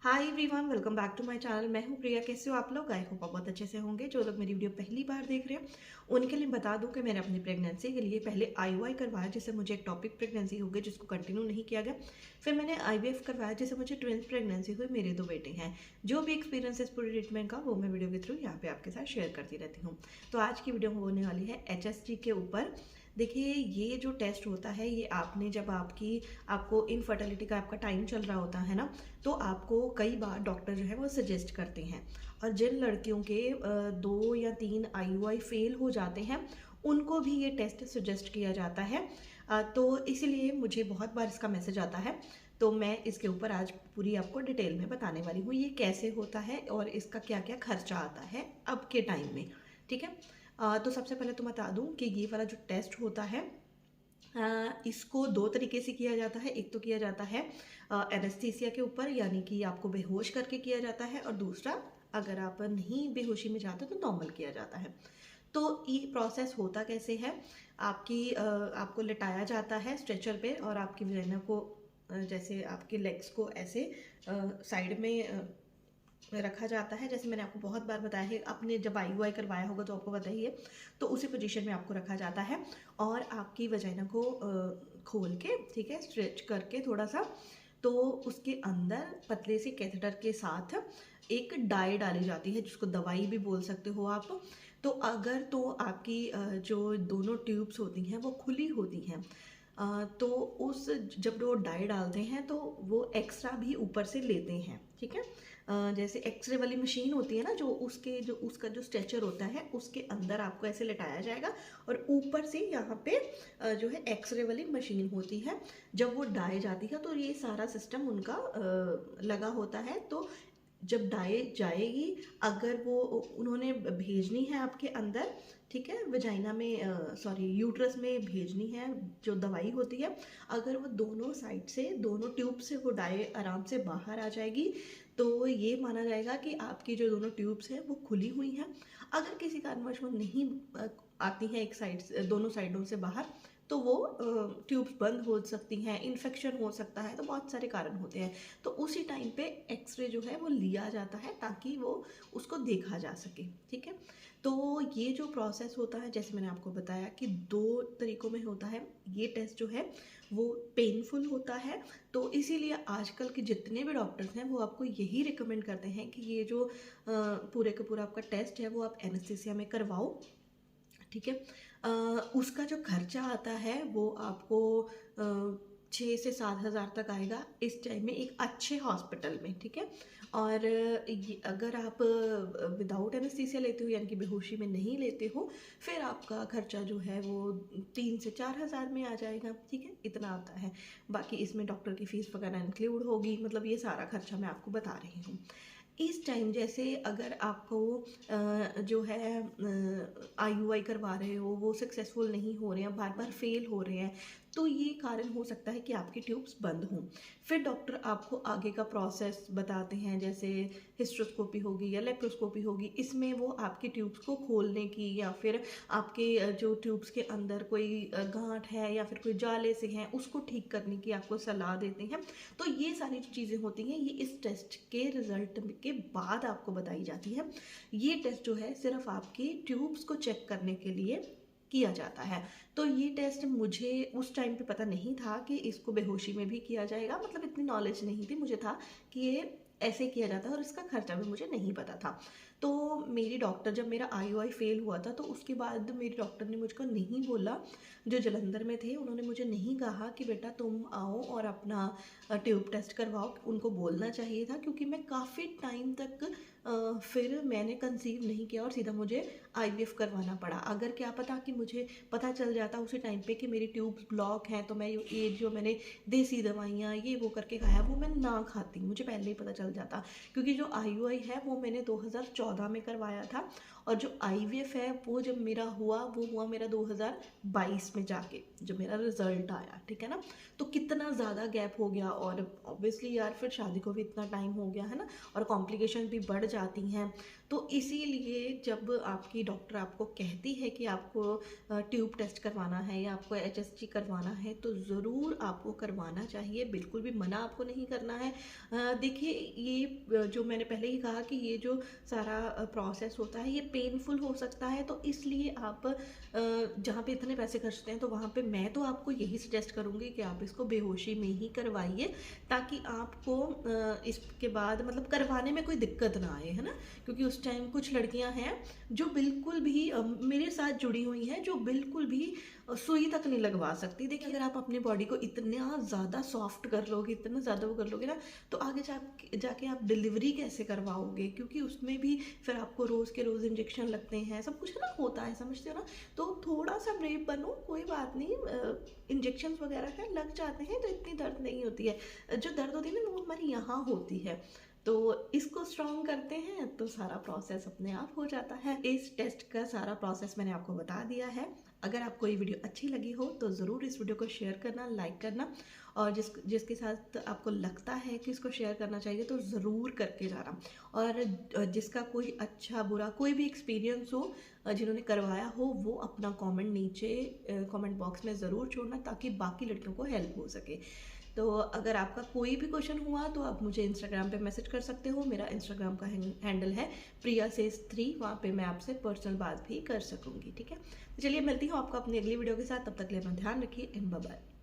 Hi everyone, welcome back to my channel. मैं हूं प्रिया। कैसे हो आप लोग? आई होप आप बहुत अच्छे से होंगे। जो लोग मेरी वीडियो पहली बार देख रहे हैं उनके लिए बता दूं कि मैंने अपनी प्रेगनेंसी के लिए पहले आईयूआई करवाया, जिससे मुझे एक टॉपिक प्रेगनेंसी हो गई जिसको कंटिन्यू नहीं किया गया। फिर मैंने आईवीएफ करवाया, जिससे मुझे ट्विंस प्रेगनेंसी हुई। मेरे 2 बेटे हैं। जो भी एक्सपीरियंस पूरे ट्रीटमेंट का वो मैं वीडियो के थ्रू यहाँ पे आपके साथ शेयर करती रहती हूँ। तो आज की वीडियो होने वाली है एचएसजी के ऊपर। देखिए, ये जो टेस्ट होता है ये आपने जब आपको इनफर्टिलिटी का आपका टाइम चल रहा होता है ना, तो आपको कई बार डॉक्टर जो है वो सजेस्ट करते हैं। और जिन लड़कियों के 2 या 3 आईयूआई फेल हो जाते हैं उनको भी ये टेस्ट सजेस्ट किया जाता है। तो इसीलिए मुझे बहुत बार इसका मैसेज आता है। तो मैं इसके ऊपर आज पूरी आपको डिटेल में बताने वाली हूँ ये कैसे होता है और इसका क्या क्या खर्चा आता है अब के टाइम में। ठीक है। तो सबसे पहले तो बता दूं कि ये वाला जो टेस्ट होता है इसको 2 तरीके से किया जाता है। एक तो किया जाता है एनेस्थीसिया के ऊपर, यानी कि आपको बेहोश करके किया जाता है, और दूसरा अगर आप नहीं बेहोशी में जाते तो नॉर्मल किया जाता है। तो ये प्रोसेस होता कैसे है? आपको लिटाया जाता है स्ट्रेचर पे और आपकी वजाइना को जैसे आपके लेग्स को ऐसे साइड में रखा जाता है। जैसे मैंने आपको बहुत बार बताया है, आपने जब आईयूआई करवाया होगा तो आपको पता ही है। तो उसी पोजीशन में आपको रखा जाता है और आपकी वजाइना को खोल के, ठीक है, स्ट्रेच करके थोड़ा सा, तो उसके अंदर पतले से कैथेटर के साथ एक डाई डाली जाती है, जिसको दवाई भी बोल सकते हो आप। तो अगर तो आपकी जो दोनों ट्यूब्स होती हैं वो खुली होती हैं, तो उस जब वो डाई डालते हैं तो वो एक्स्ट्रा भी ऊपर से लेते हैं। ठीक है। जैसे एक्सरे वाली मशीन होती है ना, जो उसका जो स्ट्रेचर होता है उसके अंदर आपको ऐसे लेटाया जाएगा और ऊपर से यहाँ पे जो है एक्सरे वाली मशीन होती है। जब वो डाई जाती है तो ये सारा सिस्टम उनका लगा होता है। तो जब डाई जाएगी, अगर वो उन्होंने भेजनी है आपके अंदर, ठीक है, वजाइना में सॉरी यूट्रस में भेजनी है जो दवाई होती है, अगर वो दोनों साइड से, दोनों ट्यूब से वो डाई आराम से बाहर आ जाएगी तो ये माना जाएगा कि आपकी जो दोनों ट्यूब्स हैं वो खुली हुई हैं। अगर किसी कारणवश वो नहीं आती हैं एक साइड से, दोनों साइडों से बाहर, तो वो ट्यूब्स बंद हो सकती हैं, इन्फेक्शन हो सकता है, तो बहुत सारे कारण होते हैं। तो उसी टाइम पे एक्सरे जो है वो लिया जाता है ताकि वो उसको देखा जा सके। ठीक है। तो ये जो प्रोसेस होता है, जैसे मैंने आपको बताया कि 2 तरीकों में होता है। ये टेस्ट जो है वो पेनफुल होता है, तो इसीलिए आजकल के जितने भी डॉक्टर्स हैं वो आपको यही रिकमेंड करते हैं कि ये जो पूरे का पूरा आपका टेस्ट है वो आप एनेस्थीसिया में करवाओ। ठीक है। उसका जो खर्चा आता है वो आपको 6 से 7 हज़ार तक आएगा इस टाइम में एक अच्छे हॉस्पिटल में। ठीक है। और अगर आप विदाउट एनेस्थीसिया लेते हो, यानी कि बेहोशी में नहीं लेते हो, फिर आपका खर्चा जो है वो 3 से 4 हज़ार में आ जाएगा। ठीक है, इतना आता है। बाकी इसमें डॉक्टर की फीस वगैरह इंक्लूड होगी, मतलब ये सारा खर्चा मैं आपको बता रही हूँ। इस टाइम जैसे अगर आपको जो है आईयूआई करवा रहे हो, वो सक्सेसफुल नहीं हो रहे हैं, बार बार फेल हो रहे हैं, तो ये कारण हो सकता है कि आपकी ट्यूब्स बंद हों। फिर डॉक्टर आपको आगे का प्रोसेस बताते हैं, जैसे हिस्ट्रोस्कोपी होगी या लेप्रोस्कोपी होगी। इसमें वो आपकी ट्यूब्स को खोलने की, या फिर आपके जो ट्यूब्स के अंदर कोई गांठ है या फिर कोई जाले से हैं उसको ठीक करने की आपको सलाह देते हैं। तो ये सारी जो चीज़ें होती हैं ये इस टेस्ट के रिजल्ट के बाद आपको बताई जाती है। ये टेस्ट जो है सिर्फ आपकी ट्यूब्स को चेक करने के लिए किया जाता है। तो ये टेस्ट मुझे उस टाइम पे पता नहीं था कि इसको बेहोशी में भी किया जाएगा, मतलब इतनी नॉलेज नहीं थी। मुझे था कि ये ऐसे किया जाता है और इसका खर्चा भी मुझे नहीं पता था। तो मेरी डॉक्टर, जब मेरा आईयूआई फेल हुआ था तो उसके बाद मेरी डॉक्टर ने मुझको नहीं बोला, जो जालंधर में थे उन्होंने मुझे नहीं कहा कि बेटा तुम आओ और अपना ट्यूब टेस्ट करवाओ। उनको बोलना चाहिए था, क्योंकि मैं काफ़ी टाइम तक फिर मैंने कंसीव नहीं किया और सीधा मुझे आईवीएफ करवाना पड़ा। अगर क्या पता कि मुझे पता चल जाता उसी टाइम पे कि मेरी ट्यूब्स ब्लॉक हैं, तो मैं ये जो मैंने देसी दवाइयाँ ये वो करके खाया वो मैं ना खाती, मुझे पहले ही पता चल जाता। क्योंकि जो आईयूआई है वो मैंने 2014 में करवाया था, और जो आईवीएफ है वो जब मेरा हुआ वो हुआ मेरा 2022 में जाके, जो मेरा रिजल्ट आया। ठीक है ना। तो कितना ज़्यादा गैप हो गया, और ऑब्वियसली यार फिर शादी को भी इतना टाइम हो गया है ना, और कॉम्प्लिकेशन भी बढ़ जाती हैं। तो इसीलिए जब आपकी डॉक्टर आपको कहती है कि आपको ट्यूब टेस्ट करवाना है या आपको एचएसजी करवाना है, तो ज़रूर आपको करवाना चाहिए, बिल्कुल भी मना आपको नहीं करना है। देखिए, ये जो मैंने पहले ही कहा कि ये जो सारा प्रोसेस होता है ये पेनफुल हो सकता है, तो इसलिए आप जहाँ पे इतने पैसे खर्चते हैं तो वहाँ पे मैं तो आपको यही सजेस्ट करूँगी कि आप इसको बेहोशी में ही करवाइए, ताकि आपको इसके बाद मतलब करवाने में कोई दिक्कत ना आए, है ना। क्योंकि उस टाइम कुछ लड़कियां हैं जो बिल्कुल भी मेरे साथ जुड़ी हुई हैं, जो बिल्कुल भी सुई तक नहीं लगवा सकती। देखिए, अगर आप अपनी बॉडी को इतना ज़्यादा सॉफ्ट कर लोगे, इतना ज़्यादा वो कर लोगे ना, तो आगे जाके आप डिलीवरी कैसे करवाओगे, क्योंकि उसमें भी फिर आपको रोज़ के रोज़ इंजेक्शन लगते हैं, सब कुछ है ना, होता है, समझते हो ना। तो थोड़ा सा ब्रेव बनो, कोई बात नहीं, इंजेक्शन वगैरह है लग जाते हैं तो इतनी दर्द नहीं होती है। जो दर्द होती है ना वो हमारी यहाँ होती है, तो इसको स्ट्रॉन्ग करते हैं तो सारा प्रोसेस अपने आप हो जाता है। इस टेस्ट का सारा प्रोसेस मैंने आपको बता दिया है। अगर आपको ये वीडियो अच्छी लगी हो तो ज़रूर इस वीडियो को शेयर करना, लाइक करना, और जिसके साथ आपको लगता है कि इसको शेयर करना चाहिए तो ज़रूर करके जाना। और जिसका कोई अच्छा बुरा कोई भी एक्सपीरियंस हो, जिन्होंने करवाया हो, वो अपना कमेंट नीचे कमेंट बॉक्स में ज़रूर छोड़ना, ताकि बाकी लड़कियों को हेल्प हो सके। तो अगर आपका कोई भी क्वेश्चन हुआ तो आप मुझे इंस्टाग्राम पे मैसेज कर सकते हो। मेरा इंस्टाग्राम का हैंडल है priya3, वहाँ पे मैं आपसे पर्सनल बात भी कर सकूँगी, ठीक है। तो चलिए, मिलती हूँ आपको अपनी अगली वीडियो के साथ, तब तक के लिए अपना ध्यान रखिए एंड बाय बाय।